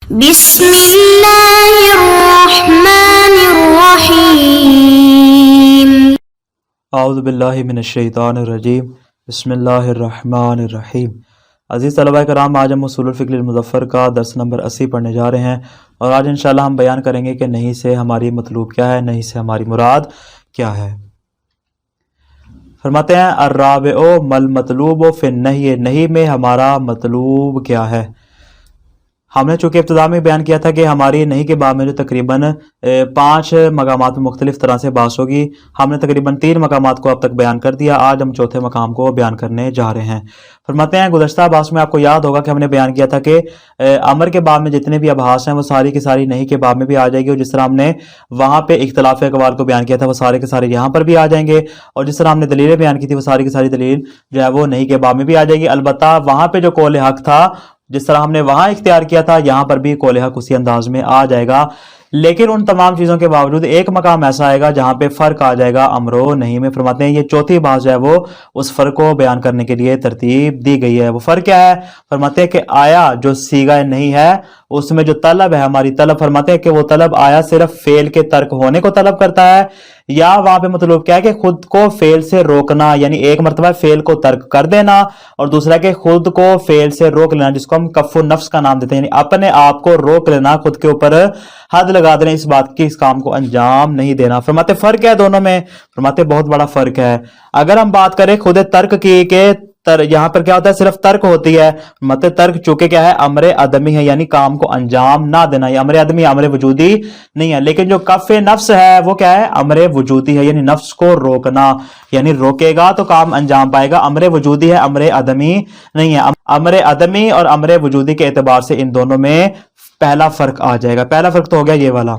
بسم اللہ الرحمن الرحیم۔ اعوذ باللہ من الشیطان الرجیم، بسم اللہ الرحمن الرحیم۔ عزیز طلبہ کرام، آج ہم اصول الفقہ المظفر کا درس نمبر 80 پڑھنے جا رہے ہیں، اور آج انشاءاللہ ہم بیان کریں گے کہ نہیں سے ہماری مطلوب کیا ہے، نہیں سے ہماری مراد کیا ہے۔ فرماتے ہیں الرابع مل مطلوب فی النہی، نہیں میں ہمارا مطلوب کیا ہے۔ ہم نے چونکہ ابتدا میں بیان کیا تھا کہ ہماری نہیں کے باب میں جو تقریباً 5 مقامات میں مختلف طرح سے بحث ہوگی، ہم نے تقریباً 3 مقامات کو اب تک بیان کر دیا، آج ہم چوتھے مقام کو بیان کرنے جا رہے ہیں۔ فرماتے ہیں گزشتہ بحث میں آپ کو یاد ہوگا کہ ہم نے بیان کیا تھا کہ امر کے باب میں جتنے بھی ابحاث ہیں وہ ساری کی ساری نہیں کے باب میں بھی آ جائے گی، اور جس طرح ہم نے وہاں پہ اختلاف اقوال کو بیان کیا تھا وہ سارے کے سارے یہاں پر بھی آ جائیں گے، اور جس طرح ہم نے دلیلیں بیان کی تھی وہ ساری کی ساری دلیل جو ہے وہ نہیں کے باب میں بھی آ جائے گی۔ البتہ وہاں پہ جو قول حق تھا، جس طرح ہم نے وہاں اختیار کیا تھا، یہاں پر بھی قول حق اسی انداز میں آ جائے گا۔ لیکن ان تمام چیزوں کے باوجود ایک مقام ایسا آئے گا جہاں پہ فرق آ جائے گا امر و نہیں میں۔ فرماتے ہیں یہ چوتھی بات جو ہے وہ اس فرق کو بیان کرنے کے لیے ترتیب دی گئی ہے۔ وہ فرق کیا ہے؟ فرماتے ہیں کہ آیا جو صیغہ نہیں ہے اس میں جو طلب ہے، ہماری طلب، فرماتے ہیں کہ وہ طلب آیا صرف فعل کے ترک ہونے کو طلب کرتا ہے، یا وہاں پہ مطلب کیا ہے کہ خود کو فعل سے روکنا، یعنی ایک مرتبہ فعل کو ترک کر دینا، اور دوسرا کہ خود کو فعل سے روک لینا، جس کو ہم کف النفس کا نام دیتے ہیں، یعنی اپنے آپ کو روک لینا، خود کے اوپر حد لگا دینا، اس بات کی اس کام کو انجام نہیں دینا۔ فرماتے فرق ہے دونوں میں، فرماتے بہت بڑا فرق ہے۔ اگر ہم بات کریں خود ترک کی کہ یہاں پر کیا ہوتا ہے، صرف ترک ہوتی ہے، مطلب ترک چونکہ کیا ہے امر عدمی ہے، یعنی کام کو انجام نہ دینا، یہ امر عدمی امر وجودی نہیں ہے۔ لیکن جو کف نفس ہے وہ کیا ہے، امر وجودی ہے، یعنی نفس کو روکنا، یعنی روکے گا تو کام انجام پائے گا، امر وجودی ہے، امر عدمی نہیں ہے۔ امر عدمی اور امر وجودی کے اعتبار سے ان دونوں میں پہلا فرق آ جائے گا۔ پہلا فرق تو ہو گیا یہ والا،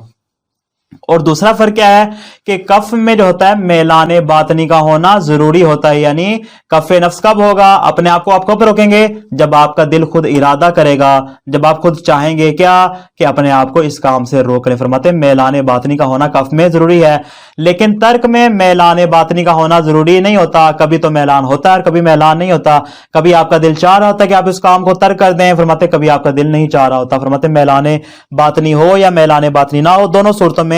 اور دوسرا فرق کیا ہے کہ کف میں جو ہوتا ہے میلان باطنی کا ہونا ضروری ہوتا ہے، یعنی کف نفس کب ہوگا، اپنے آپ کو آپ کب روکیں گے، جب آپ کا دل خود ارادہ کرے گا، جب آپ خود چاہیں گے کیا کہ اپنے آپ کو اس کام سے روک لیں۔ فرماتے ہیں میلان باطنی کا ہونا کف میں ضروری ہے، لیکن ترک میں میلان باطنی کا ہونا ضروری نہیں ہوتا، کبھی تو میلان ہوتا ہے اور کبھی میلان نہیں ہوتا، کبھی آپ کا دل چاہ رہا ہوتا ہے کہ آپ اس کام کو ترک کر دیں، فرماتے کبھی آپ کا دل نہیں چاہ رہا ہوتا۔ فرماتے میلان باطنی ہو یا میلان باطنی نہ ہو، دونوں صورتوں میں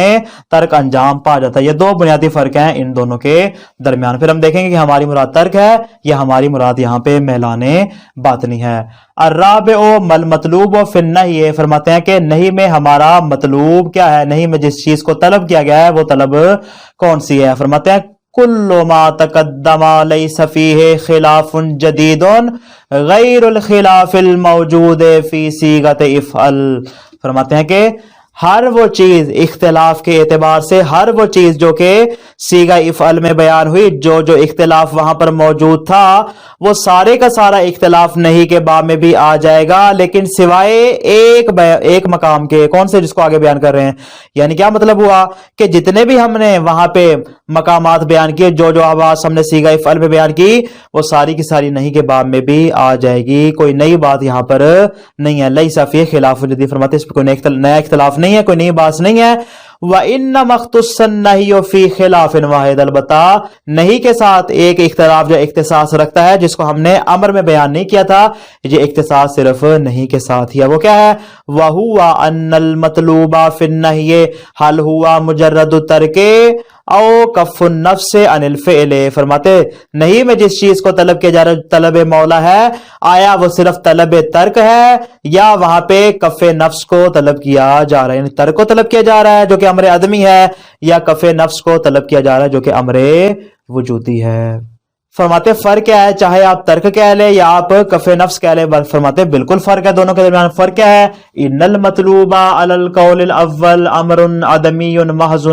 ترک انجام پا جاتا ہے۔ یہ دو بنیادی فرق ہیں ان دونوں کے درمیان۔ پھر ہم دیکھیں گے کہ ہماری مراد ترک ہے یا ہماری مراد یہاں پہ میلان باطنی ہے۔ الرابع مل مطلوب فی النہی، فرماتے ہیں کہ نہیں میں ہمارا مطلوب کیا ہے، نہیں میں جس چیز کو طلب کیا گیا ہے وہ طلب کون سی ہے۔ فرماتے ہیں کل ما تقدم لیس فیہ خلاف جدید غیر الخلاف الموجود فی صیغۃ افعل۔ فرماتے ہیں کہ ہر وہ چیز اختلاف کے اعتبار سے، ہر وہ چیز جو کہ صیغہ افعل میں بیان ہوئی، جو اختلاف وہاں پر موجود تھا وہ سارے کا سارا اختلاف نہیں کے باب میں بھی آ جائے گا، لیکن سوائے ایک مقام کے، کون سے، جس کو آگے بیان کر رہے ہیں۔ یعنی کیا مطلب ہوا کہ جتنے بھی ہم نے وہاں پہ مقامات بیان کیے، جو آواز ہم نے صیغہ افعل میں بیان کی، وہ ساری کی ساری نہیں کے باب میں بھی آ جائے گی، کوئی نئی بات یہاں پر نہیں ہے۔ لیس فیہ خلاف جدید، فرماتے اس پہ کوئی نیا اختلاف نہیں ہے، کوئی نئی بات نہیں ہے۔ وَإِنَّمَا اخْتُصَّ النَّهْيُ فِي خِلَافٍ وَاحِدٍ، البتہ نہیں کے ساتھ ایک اختلاف جو اختصاص رکھتا ہے، جس کو ہم نے امر میں بیان نہیں کیا تھا، یہ اختصاص صرف نہیں کے ساتھ ہی ہے۔ وہ کیا ہے؟ وَهُوَ أَنَّ الْمَطْلُوبَ فِي النَّهْيِ هَلْ هُوَ مُجَرَّدُ التَّرْكِ او کف النفس عن الفعل۔ فرماتے نہیں میں جس چیز کو طلب کیا جا رہا ہے، طلب مولا ہے، آیا وہ صرف طلب ترک ہے یا وہاں پہ کف نفس کو طلب کیا جا رہا ہے، یعنی ترک کو طلب کیا جا رہا ہے جو کہ امر عدمی ہے، یا کف نفس کو طلب کیا جا رہا ہے جو کہ امر وجودی ہے۔ فرماتے فرق کیا ہے، چاہے آپ ترک کہہ لیں یا آپ کف نفس کہہ لیں، فرماتے بالکل فرق ہے دونوں کے درمیان۔ فرق کیا ہے؟ ان المطلوب علی القول الاول امر عدمی محض،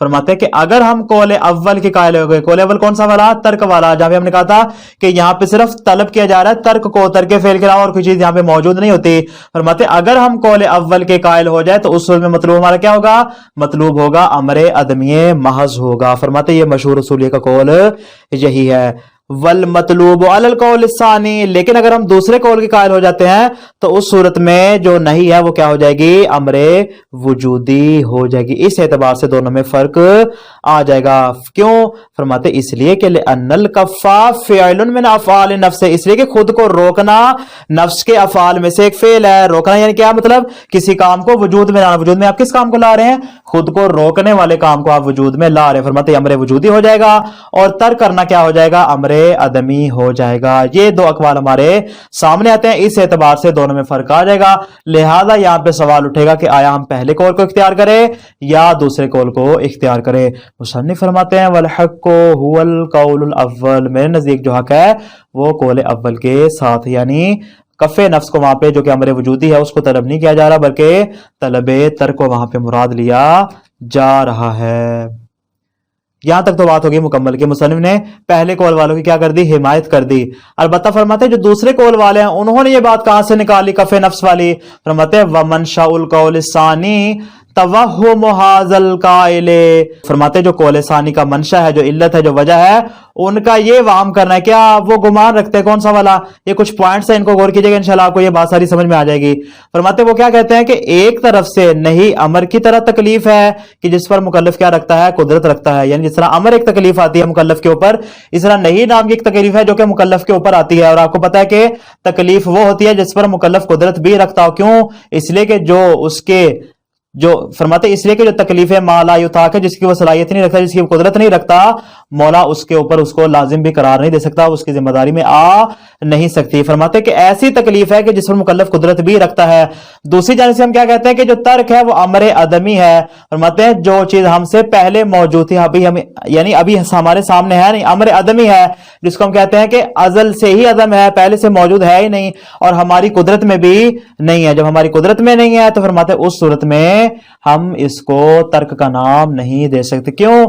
فرماتے کہ اگر ہم قول اول کے قائل ہو گئے، قول اول کون سا والا؟ ترک والا، جہاں پہ ہم نے کہا تھا کہ یہاں پہ صرف طلب کیا جا رہا ہے ترک کو، ترک فعل کے علاوہ اور کوئی چیز یہاں پہ موجود نہیں ہوتی۔ فرماتے اگر ہم قول اول کے قائل ہو جائے تو اس میں مطلوب ہمارا کیا ہوگا؟ مطلوب ہوگا امر عدمی محض ہوگا۔ فرماتے یہ مشہور اصولیہ کا قول یہی ہے۔ والمطلوب علی القول الثانی، لیکن اگر ہم دوسرے قول کے قائل ہو جاتے ہیں تو اس صورت میں جو نہیں ہے وہ کیا ہو جائے گی؟ امر وجودی ہو جائے گی. اس اعتبار سے دونوں میں فرق آ جائے گا. کیوں؟ فرماتے اس لیے کہ لأن الکفا فعل من افعال النفس، اس لیے کہ خود کو روکنا نفس کے افعال میں سے ایک فعل ہے. روکنا یعنی کیا مطلب؟ کسی کام کو وجود میں لانا. وجود میں آپ کس کام کو لا رہے ہیں؟ خود کو روکنے والے کام کو آپ وجود میں لا رہے ہیں. فرماتے امر وجودی ہو جائے گا اور ترک کرنا کیا ہو جائے گا؟ امر عدمی ہو جائے گا. یہ دو اقوال ہمارے سامنے آتے ہیں، اس اعتبار سے دونوں میں فرق آ جائے گا. لہذا یہاں پہ سوال اٹھے گا کہ آیا ہم پہلے قول کو اختیار کریں یا دوسرے قول کو اختیار کریں. مصنف فرماتے ہیں والحق هو القول الاول، میرے نزدیک جو حق ہے وہ قول اول کے ساتھ، یعنی کف نفس کو وہاں پہ جو کہ امر وجودی ہے اس کو طلب نہیں کیا جا رہا بلکہ طلب ترک کو وہاں پہ مراد لیا جا رہا ہے. یہاں تک تو بات ہوگی مکمل کہ مصنف نے پہلے قول والوں کی کیا کر دی؟ حمایت کر دی. البتہ فرماتے ہیں جو دوسرے قول والے ہیں انہوں نے یہ بات کہاں سے نکالی کف نفس والی؟ فرماتے ہیں ومنشاء القول الثانی توہم ھذا القائل، فرماتے جو قول ثانی کا منشا ہے، جو علت ہے، جو وجہ ہے، ان کا یہ وہم کرنا ہے. کیا وہ گمان رکھتے ہیں؟ کون سا والا؟ یہ کچھ پوائنٹس ہیں، ان کو غور کیجئے گا انشاءاللہ آپ کو یہ بات ساری سمجھ میں آ جائے گی. فرماتے وہ کیا کہتے ہیں کہ ایک طرف سے نہیں امر کی طرح تکلیف ہے کہ جس پر مکلف کیا رکھتا ہے؟ قدرت رکھتا ہے. یعنی جس طرح امر ایک تکلیف آتی ہے مکلف کے اوپر، اس طرح نہیں نام کی ایک تکلیف ہے جو کہ مکلف کے اوپر آتی ہے. اور آپ کو پتا ہے کہ تکلیف وہ ہوتی ہے جس پر مکلف قدرت بھی رکھتا ہو. کیوں؟ اس لیے کہ جو اس کے جو فرماتے اس لیے کہ جو تکلیف ہے ما لا یطاق ہے، جس کی وہ صلاحیت نہیں رکھتا، جس کی وہ قدرت نہیں رکھتا، مولا اس کے اوپر اس کو لازم بھی قرار نہیں دے سکتا، اس کی ذمہ داری میں آ نہیں سکتی. فرماتے کہ ایسی تکلیف ہے کہ جس پر مکلف قدرت بھی رکھتا ہے. دوسری جانب سے ہم کیا کہتے ہیں کہ جو ترک ہے وہ امر عدمی ہے. فرماتے ہیں جو چیز ہم سے پہلے موجود تھی ابھی ہم یعنی ابھی ہمارے سامنے ہے نہیں، امر عدمی ہے، جس کو ہم کہتے ہیں کہ ازل سے ہی عدم ہے، پہلے سے موجود ہے ہی نہیں اور ہماری قدرت میں بھی نہیں ہے. جب ہماری قدرت میں نہیں ہے تو فرماتے اس صورت میں ہم اس کو ترک کا نام نہیں دے سکتے. کیوں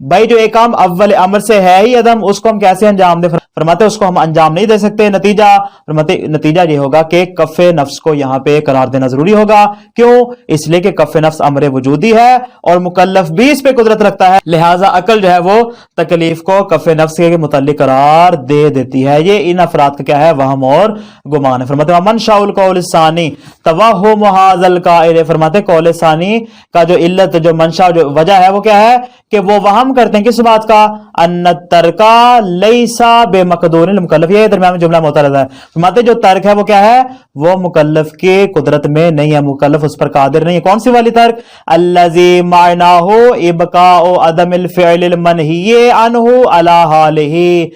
بھائی؟ جو ایک کام اول امر سے ہے ہی عدم، اس کو ہم کیسے انجام دیں؟ فرماتے اس کو ہم انجام نہیں دے سکتے. نتیجہ فرماتے نتیجہ یہ ہوگا کہ کف نفس کو یہاں پہ قرار دینا ضروری ہوگا. کیوں؟ اس لیے کہ کف نفس امر وجودی ہے اور مکلف بھی اس پہ قدرت رکھتا ہے، لہٰذا عقل جو ہے وہ تکلیف کو کف نفس کے متعلق قرار دے دیتی ہے. یہ ان افراد کا کیا ہے؟ وہم اور گمان ہے. فرماتے من شاء القول الثانی توہم ھذا القائل، فرماتے قول ثانی کا جو علت، جو منشا، جو وجہ ہے وہ کیا ہے کہ وہ وہم کرتے ہیں کس بات کا؟ ان الترک لیس بمقدور المکلف. یہ درمیان میں جملہ معترض ہے. فرماتے جو ترک ہے وہ کیا ہے؟ وہ مکلف کی قدرت میں نہیں ہے، مکلف اس پر قادر نہیں ہے. کون سی والی ترک؟ الذی معناہ ابقاء عدم الفعل المنہی عنہ علی حالہ،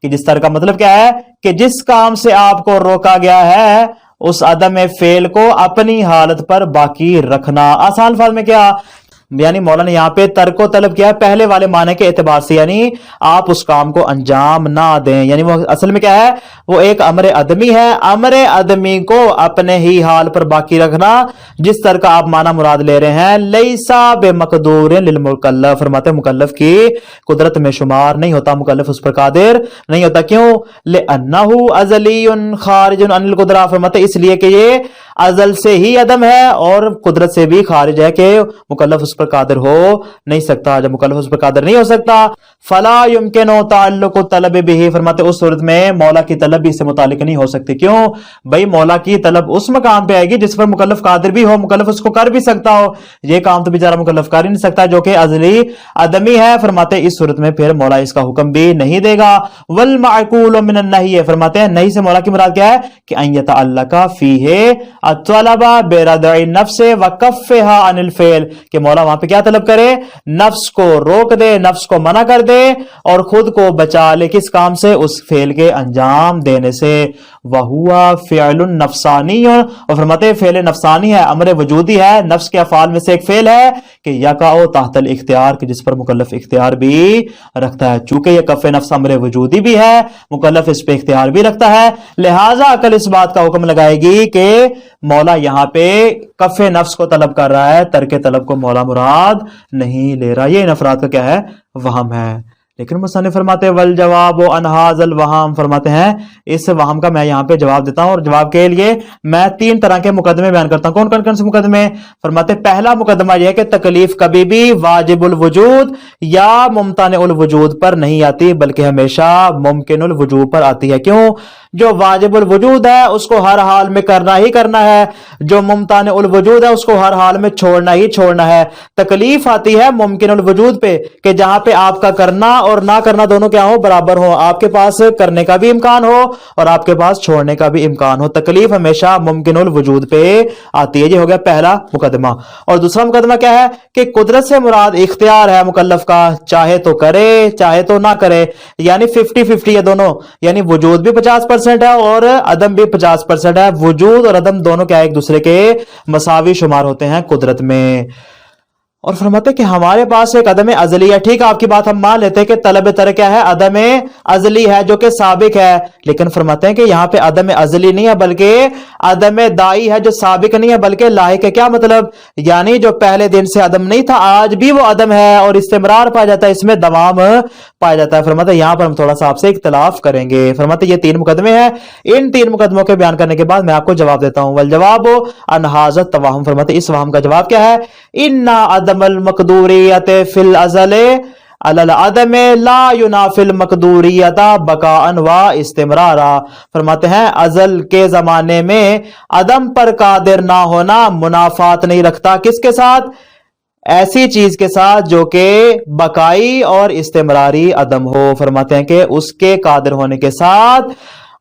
کہ جس ترک کا مطلب کیا ہے کہ جس کام سے آپ کو روکا گیا ہے اس عدم فعل کو اپنی حالت پر باقی رکھنا. آسان الفاظ میں کیا؟ یعنی مولا نے یہاں پہ ترک کو طلب کیا ہے پہلے والے معنی کے اعتبار سے، یعنی آپ اس کام کو انجام نہ دیں. یعنی وہ اصل میں کیا ہے؟ وہ ایک امر عدمی ہے. امر عدمی کو اپنے ہی حال پر باقی رکھنا، جس طرح کا آپ معنی مراد لے رہے ہیں لیسا بمقدور للمکلف. فرماتے مکلف کی قدرت میں شمار نہیں ہوتا، مکلف اس پر قادر نہیں ہوتا. کیوں؟ لأنہ ازلی خارج عن القدرہ. فرماتے اس لیے کہ یہ ازل سے ہی عدم ہے اور قدرت سے بھی خارج ہے کہ مکلف اس پر قادر ہو نہیں سکتا. جب مکلف اس پر قادر نہیں ہو سکتا فلا يمكن تعلق طلب به. فرماتے اس صورت میں مولا کی طلب بھی اس سے متعلق نہیں ہو سکتی. کیوں بھائی؟ مولا کی طلب اس مقام پہ آئے گی جس پر مکلف قادر بھی ہو، مکلف اس کو کر بھی سکتا ہو. یہ کام تو بیچارہ مکلف کر ہی نہیں سکتا جو کہ ازلی عدمی ہے. فرماتے اس صورت میں پھر مولا اس کا حکم بھی نہیں دے گا. والمعقول من النہی، فرماتے ہیں نہیں سے مولا کی مراد کیا ہے کہ ان يتعلق فیہ الطلب بردع النفس وکفها عن الفعل، کہ مولا وہاں پہ کیا طلب کرے؟ نفس کو روک دے، نفس کو منع کر دے اور خود کو بچا لے کس کام سے؟ اس فعل کے انجام دینے سے. وَهُوَ فِعْلٌ نَفْسَانِيٌّ، اور فرماتے فعل نفسانی ہے، امر وجودی ہے، نفس کے افعال میں سے ایک فعل ہے کہ یقع تحت الاختیار، کہ جس پر مکلف اختیار بھی رکھتا ہے. چونکہ یہ کف نفس امر وجودی بھی ہے، مکلف اس پہ اختیار بھی رکھتا ہے، لہٰذا عقل اس بات کا حکم لگائے گی کہ مولا یہاں پہ کف نفس کو طلب کر رہا ہے، ترک طلب کو مولا مراد نہیں لے رہا. یہ ان افراد کا کیا ہے؟ وہم ہے. لیکن مصنف فرماتے والجواب عن هذا الوہم، فرماتے ہیں اس وہم کا میں یہاں پہ جواب دیتا ہوں، اور جواب کے لیے میں 3 طرح کے مقدمے بیان کرتا ہوں۔ کون سے مقدمے؟ فرماتے پہلا مقدمہ یہ ہے کہ تکلیف کبھی بھی واجب الوجود یا ممتنع الوجود پر نہیں آتی، بلکہ ہمیشہ ممکن الوجود پر آتی ہے۔ کیوں؟ جو واجب الوجود ہے اس کو ہر حال میں کرنا ہی کرنا ہے، جو ممتنع الوجود ہے اس کو ہر حال میں چھوڑنا ہی چھوڑنا ہے۔ تکلیف آتی ہے ممکن الوجود پہ کہ جہاں پہ آپ کا کرنا اور نہ کرنا دونوں کیا ہو؟ برابر ہو، آپ کے پاس کرنے کا بھی امکان ہو اور آپ کے پاس چھوڑنے کا بھی امکان ہو۔ تکلیف ہمیشہ ممکن الوجود پہ آتی ہے۔ یہ ہو گیا پہلا مقدمہ۔ اور دوسرا مقدمہ کیا ہے کہ قدرت سے مراد اختیار ہے مکلف کا، چاہے تو کرے چاہے تو نہ کرے، یعنی 50-50 ہے دونوں، یعنی وجود بھی 50% ہے اور عدم بھی 50% ہے۔ وجود اور عدم دونوں کیا ایک دوسرے کے مساوی شمار ہوتے ہیں قدرت میں۔ اور فرماتے کہ ہمارے پاس ایک عدم ازلی ہے، ٹھیک ہے آپ کی بات ہم مان لیتے ہیں کہ طلب تر کیا ہے؟ عدم ازلی ہے جو کہ سابق ہے، لیکن فرماتے ہیں کہ یہاں پہ عدم ازلی نہیں ہے بلکہ عدم دائی ہے جو سابق نہیں ہے بلکہ لاحق ہے۔ کیا مطلب؟ یعنی جو پہلے دن سے عدم نہیں تھا آج بھی وہ عدم ہے اور استمرار پایا جاتا ہے، اس میں دوام پایا جاتا ہے۔ فرماتے ہیں یہاں پر ہم تھوڑا سا آپ سے اختلاف کریں گے۔ فرماتے یہ 3 مقدمے ہیں، ان 3 مقدموں کے بیان کرنے کے بعد میں آپ کو جواب دیتا ہوں۔ والجواب عن هذا التوہم، فرماتے اس وہم کا جواب کیا ہے؟ ان عدم المقدوریت فی الازل علی العدم لا ینافی المقدوریت بقاء و استمرارا۔ فرماتے ہیں ازل کے زمانے میں عدم پر قادر نہ ہونا منافات نہیں رکھتا، کس کے ساتھ؟ ایسی چیز کے ساتھ جو کہ بقائی اور استمراری عدم ہو۔ فرماتے ہیں کہ اس کے قادر ہونے کے ساتھ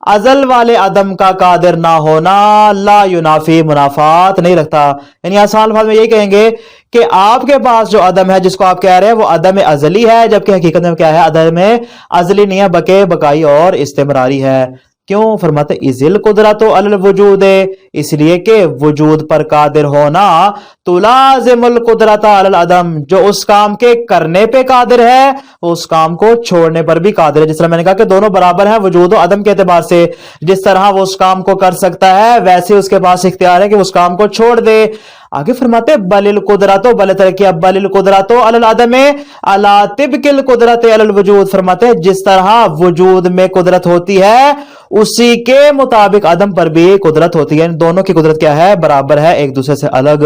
ازل والے عدم کا قادر نہ ہونا لا ینافی منافات نہیں رکھتا۔ یعنی آسان الفاظ میں یہی کہیں گے کہ آپ کے پاس جو عدم ہے جس کو آپ کہہ رہے ہیں وہ عدم ازلی ہے، جبکہ حقیقت میں کیا ہے؟ عدم ازلی نہیں ہے بلکہ بقائی اور استمراری ہے۔ کیوں؟ فرماتے ازل قدرت علی الوجود، اس لیے کہ وجود پر قادر ہونا تو لازم القدرت علی العدم، جو اس کام کے کرنے پہ قادر ہے اس کام کو چھوڑنے پر بھی قادر ہے۔ جس طرح میں نے کہا کہ دونوں برابر ہیں وجود و عدم کے اعتبار سے، جس طرح وہ اس کام کو کر سکتا ہے ویسے اس کے پاس اختیار ہے کہ اس کام کو چھوڑ دے۔ آگے فرماتے بل القدرت بل ترکیہ بل القدرت علی العدم علی طبق القدرت علی الوجود۔ فرماتے جس طرح وجود میں قدرت ہوتی ہے اسی کے مطابق عدم پر بھی قدرت ہوتی ہے، دونوں کی قدرت کیا ہے؟ برابر ہے، ایک دوسرے سے الگ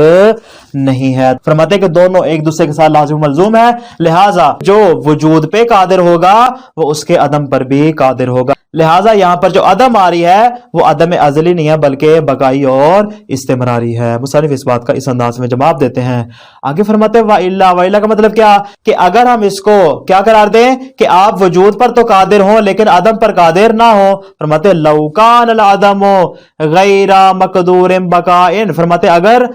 نہیں ہے۔ فرماتے کہ دونوں ایک دوسرے کے ساتھ لازم ملزوم ہے، لہٰذا جو وجود پہ قادر ہوگا وہ اس کے عدم پر بھی قادر ہوگا۔ لہٰذا یہاں پر جو عدم آ رہی ہے وہ عدم ازلی نہیں ہے بلکہ بقائی اور استمراری ہے۔ مصنف اس بات کا اس انداز میں جواب دیتے ہیں۔ آگے فرماتے وَإِلَّا کا مطلب کیا؟ کہ اگر ہم اس کو کیا قرار دیں کہ آپ وجود پر تو قادر ہوں لیکن عدم پر قادر نہ ہو، فرماتے لَوْ كَانَ الْعَدَمُ غَيْرَ مَقْدُورٍ بَقَاءٍ، فرماتے اگر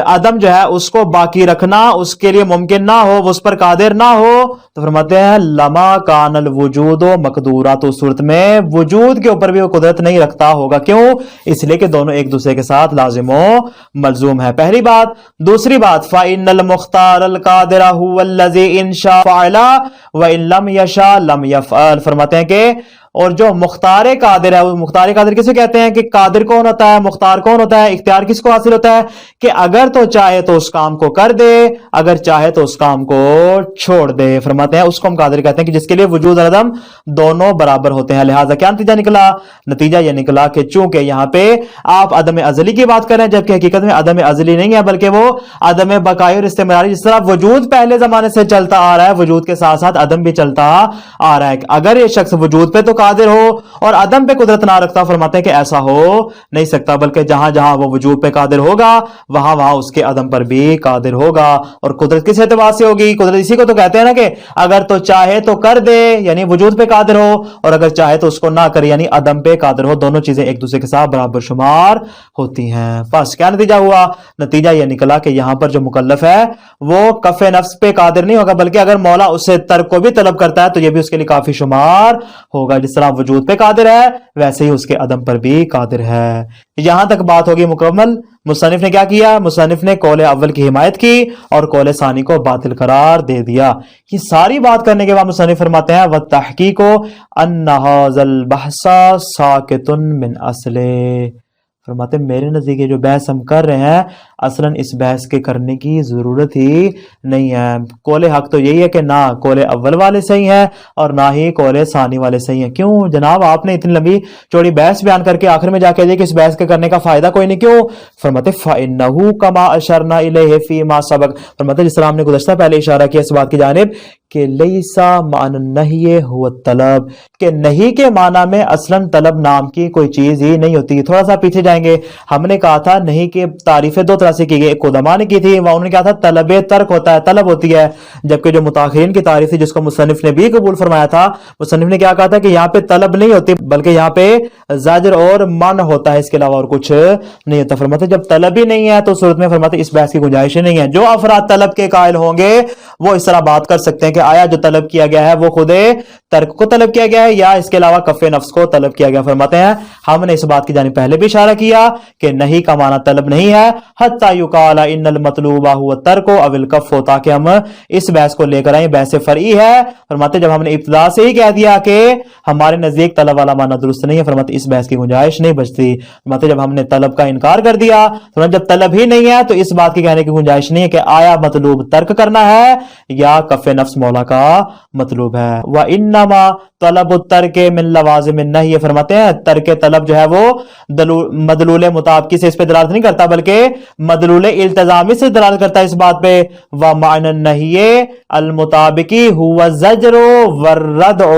عدم جو ہے اس کو باقی رکھنا اس کے لیے ممکن نہ ہو، وہ اس پر قادر نہ ہو، تو فرماتے ہیں لما کان الوجود مقدورا، تو اس صورت میں وجود کے اوپر بھی وہ قدرت نہیں رکھتا ہوگا۔ کیوں؟ اس لیے کہ دونوں ایک دوسرے کے ساتھ لازم و ملزوم ہے، پہلی بات۔ دوسری بات فَإِنَّ الْمُخْتَارَ الْقَادِرَ هُوَ الَّذِي إِن شَاءَ فَعَلَ وَإِن لَّمْ يَشَاء لَّمْ يَفْعَلْ۔ فرماتے ہیں کہ اور جو مختار قادر ہے، وہ مختار قادر کسے کہتے ہیں؟ کہ قادر کون ہوتا ہے، مختار کون ہوتا ہے، اختیار کس کو حاصل ہوتا ہے؟ کہ اگر تو چاہے تو اس کام کو کر دے، اگر چاہے تو اس کام کو چھوڑ دے۔ فرماتے ہیں اس کو ہم قادر کہتے ہیں کہ جس کے لیے وجود اور عدم دونوں برابر ہوتے ہیں۔ لہٰذا کیا نتیجہ نکلا؟ نتیجہ یہ نکلا کہ چونکہ یہاں پہ آپ عدم ازلی کی بات کریں جبکہ حقیقت میں عدم ازلی نہیں ہے بلکہ وہ عدم بقائی اور استمراری، جس طرح وجود پہلے زمانے سے چلتا آ رہا ہے وجود کے ساتھ ساتھ عدم بھی چلتا آ رہا ہے۔ اگر یہ شخص وجود پہ تو قادر ہو اور عدم پہ قدرت نہ رکھتا، فرماتے ہیں کہ ایسا ہو نہیں سکتا، بلکہ جہاں جہاں وہ وجود پہ قادر ہوگا وہاں وہاں اس کے عدم پر بھی قادر ہوگا۔ اور قدرت کس اعتبار سے ہوگی؟ قدرت اسی کو تو کہتے ہیں نا کہ اگر تو چاہے تو کر دے، یعنی وجود پہ قادر ہو، اور اگر چاہے تو اس کو نہ کرے، یعنی عدم پہ قادر ہو۔ دونوں چیزیں ایک دوسرے کے ساتھ برابر شمار ہوتی ہیں۔ بس کیا نتیجہ ہوا؟ نتیجہ یہ نکلا کہ یہاں پر جو مکلف ہے وہ کف نفس پہ قادر نہیں ہوگا بلکہ اگر مولا اسے ترک کو بھی طلب کرتا ہے تو یہ بھی اس کے لیے کافی شمار ہوگا۔ جس طرح وجود پہ قادر ہے ویسے ہی اس کے عدم پر بھی قادر ہے۔ یہاں تک بات ہوگی مکمل۔ مصنف نے کیا کیا؟ مصنف نے قول اول کی حمایت کی اور قول ثانی کو باطل قرار دے دیا۔ یہ ساری بات کرنے کے بعد مصنف فرماتے ہیں وَالتحقیق أَنَّ هَذَا الْبَحْثَ سَاقِطٌ مِنْ أَصْلِهِ۔ فرماتے ہیں میرے نزدیک یہ جو بحث ہم کر رہے ہیں اصلاً اس بحث کے کرنے کی ضرورت ہی نہیں ہے. قول حق تو یہی ہے کہ نہ قول اول والے صحیح ہیں اور نہ ہی قول ثانی والے صحیح ہیں. کیوں جناب آپ نے اتنی لمبی چوڑی بحث بیان کر کے آخر میں جا کے دے کہ اس بحث کے کرنے کا فائدہ کوئی نہیں؟ کیوں؟ فرماتے فَإِنَّهُ كَمَا أَشَرْنَا إِلَيْهِ فِي مَا سَبَقَ. فرماتے جس طرح ہم نے گزشتہ پہلے اشارہ کیا اس بات کی جانب کہ لیسا معنی النہی هو الطلب، کہ نہیں کے معنی میں اصلاً طلب نام کی کوئی چیز ہی نہیں ہوتی. تھوڑا سا پیچھے جائیں گے، ہم نے کہا تھا نہیں کی تعریفیں دو طرح سے کی گئی. ایک قدماء نے کی تھی، وہاں انہوں نے کہا تھا طلب ترک ہوتا ہے، طلب ہوتی ہے، جبکہ جو متاخرین کی تعریف تھی جس کو مصنف نے بھی قبول فرمایا تھا، مصنف نے کیا کہا تھا کہ یہاں پہ طلب نہیں ہوتی بلکہ یہاں پہ زجر اور من ہوتا ہے، اس کے علاوہ اور کچھ نہیں ہوتا. فرماتے جب طلب ہی نہیں ہے تو صورت میں فرماتے اس بحث کی گنجائش نہیں ہے. جو افراد طلب کے قائل ہوں گے وہ اس طرح بات کر سکتے ہیں کہ آیا جو طلب کیا گیا ہے وہ خود ترک کو طلب کیا گیا ہے یا اس کے علاوہ کف نفس کو طلب کیا گیا. فرماتے ہیں ہم نے اس بات کی جانب پہلے بھی اشارہ کیا کہ نہیں کا معنی طلب نہیں ہے، حتی یقال ان المطلوب هو الترک او الکف، تاکہ ہم اس بحث کو لے کر آئیں. بحث فرعی ہے. فرماتے جب ہم نے ابتدا سے ہی کہہ دیا کہ ہمارے نزدیک طلب والا معنی درست نہیں ہے، فرماتے اس بحث کی گنجائش نہیں بچتی. فرماتے جب ہم نے طلب کا انکار کر دیا، فرماتے جب طلب ہی نہیں ہے تو اس بات کی کہنے کی گنجائش نہیں ہے کہ آیا مطلوب ترک کرنا ہے یا کف نفس مولا کا مطلوب ہے. وَإِنَّمَا طلب الترک من لوازم النہی، فرماتے ہیں ترک طلب جو ہے وہ مدلول مطابقی سے اس پہ دلالت نہیں کرتا بلکہ مدلول التزامی سے دلالت کرتا ہے اس بات پہ. وَمَعْنَ النَّهِيِ الْمُطَابِقِ هُوَ الزَّجْرُ وَالرَّدْعُ،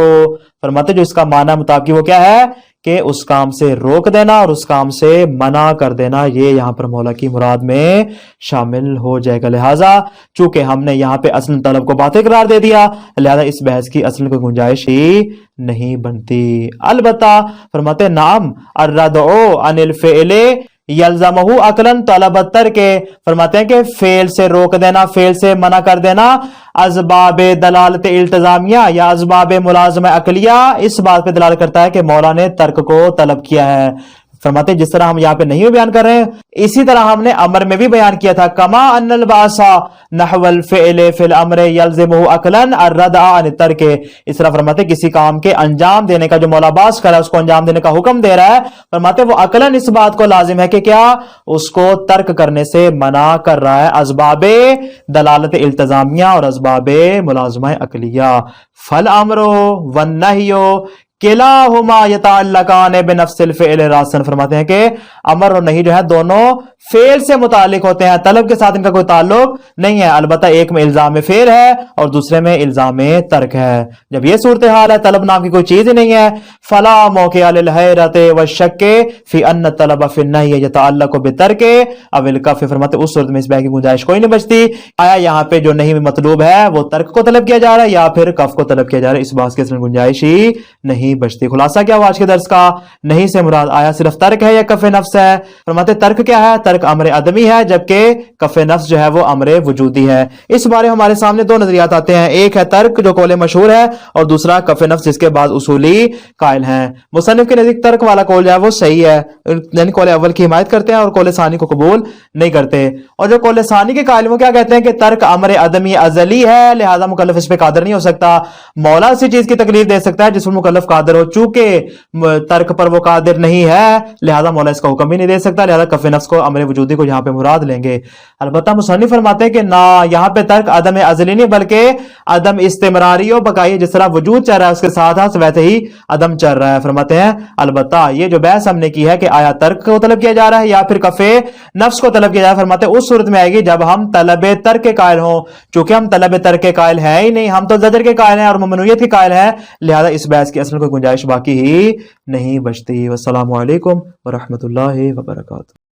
فرماتے جو اس کا معنی مطابقی وہ کیا ہے کہ اس کام سے روک دینا اور اس کام سے منع کر دینا. یہ یہاں پر مولا کی مراد میں شامل ہو جائے گا. لہٰذا چونکہ ہم نے یہاں پہ اصل طلب کو باطل قرار دے دیا، لہذا اس بحث کی اصل کوئی گنجائش ہی نہیں بنتی. البتہ فرماتے نام الردع عن الفعل یلزمہ عقلاً طلب الترک، فرماتے ہیں کہ فعل سے روک دینا، فعل سے منع کر دینا اسباب دلالت التزامیہ یا اسباب ملازمہ عقلیہ اس بات پہ دلالت کرتا ہے کہ مولا نے ترک کو طلب کیا ہے. فرماتے جس طرح ہم یہاں پہ نہیں بیان کر رہے ہیں اسی طرح ہم نے امر میں بھی بیان کیا تھا. کما ان البعث نحو الفعل فی الامر یلزمہ عقلا الردع عن الترک، اس طرح فرماتے کسی کام کے انجام دینے کا جو مولا باس کر رہا ہے اس کو انجام دینے کا حکم دے رہا ہے، فرماتے وہ عقلاً اس بات کو لازم ہے کہ کیا اس کو ترک کرنے سے منع کر رہا ہے اسباب دلالت التزامیہ اور اسباب ملازمہ عقلیہ. فالامر والنہی کلاہما یتعلقان بنفس الفعل راسن، فرماتے ہیں کہ امر اور نہیں جو ہے دونوں فعل سے متعلق ہوتے ہیں، طلب کے ساتھ ان کا کوئی تعلق نہیں ہے. البتہ ایک میں الزام فعل ہے اور دوسرے میں الزام ترک ہے. جب یہ صورتحال ہے طلب نام کی کوئی چیز ہی نہیں ہے، فلا موقع للحیرۃ والشک فی ان الطلب فی النہی یتعلق بترک او الکف، فرماتے اس صورت میں اس بحث کی گنجائش کوئی نہیں بچتی. آیا یہاں پہ جو نہیں مطلوب ہے وہ ترک کو طلب کیا جا رہا ہے یا پھر کف کو طلب کیا جا رہا ہے؟ اس بات کی اصل گنجائش ہی نہیں بچتی. خلاصہ کیا ہوا آج کے درس کا؟ نہیں سے مراد آیا صرف ترک ہے یا کف نفس ہے؟ فرماتے ترک کیا ہے؟ ترک امر عدمی ہے جبکہ کف نفس جو ہے وہ امر وجودی ہے. اس بارے ہمارے سامنے دو نظریات آتے ہیں، ایک ہے ترک جو قول مشہور ہے اور دوسرا کف نفس جس کے بعد اصولی قائل ہیں. مصنف کے نزدیک ترک والا قول جو ہے وہ صحیح ہے، یعنی قول اول کی حمایت کرتے ہیں اور قول ثانی کو قبول نہیں کرتے. اور جو قول ثانی کے قائل وہ کیا کہتے ہیں کہ ترک امر عدمی ازلی ہے، لہذا مکلف اس پہ قادر نہیں ہو سکتا. مولا اسی چیز کی تکلیف دے سکتا ہے جس پر مکلف قادر ہو، چونکہ ترک پر وہ قادر نہیں ہے لہذا مولا اس کا حکم بھی نہیں دے سکتا، لہذا کف نفس کو امر وجودی کو یہاں پہ مراد لیں گے. البتہ مصنف فرماتے ہیں کہ نہ، یہاں پہ ترک عدم ازلی نہیں بلکہ عدم استمراری و بقائی، جس طرح وجود چل رہا ہے اس کے ساتھ ساتھ ویسے ہی عدم چل رہا ہے. فرماتے ہیں البتہ یہ جو بحث ہم نے کی ہے کہ آیا ترک کو طلب کیا جا رہا ہے یا پھر کف نفس کو طلب کیا جا رہا ہے، فرماتے ہیں اس صورت میں آئے گی جب ہم طلب ترک کے قائل ہوں. چونکہ ہم طلب ترک کے قائل ہیں ہی نہیں، ہم تو زجر کے قائل ہیں اور ممنوعیت کے قائل ہیں، لہذا اس بحث کی اصل کوئی گنجائش باقی ہی نہیں بچتی. والسلام علیکم ورحمۃ اللہ وبرکاتہ.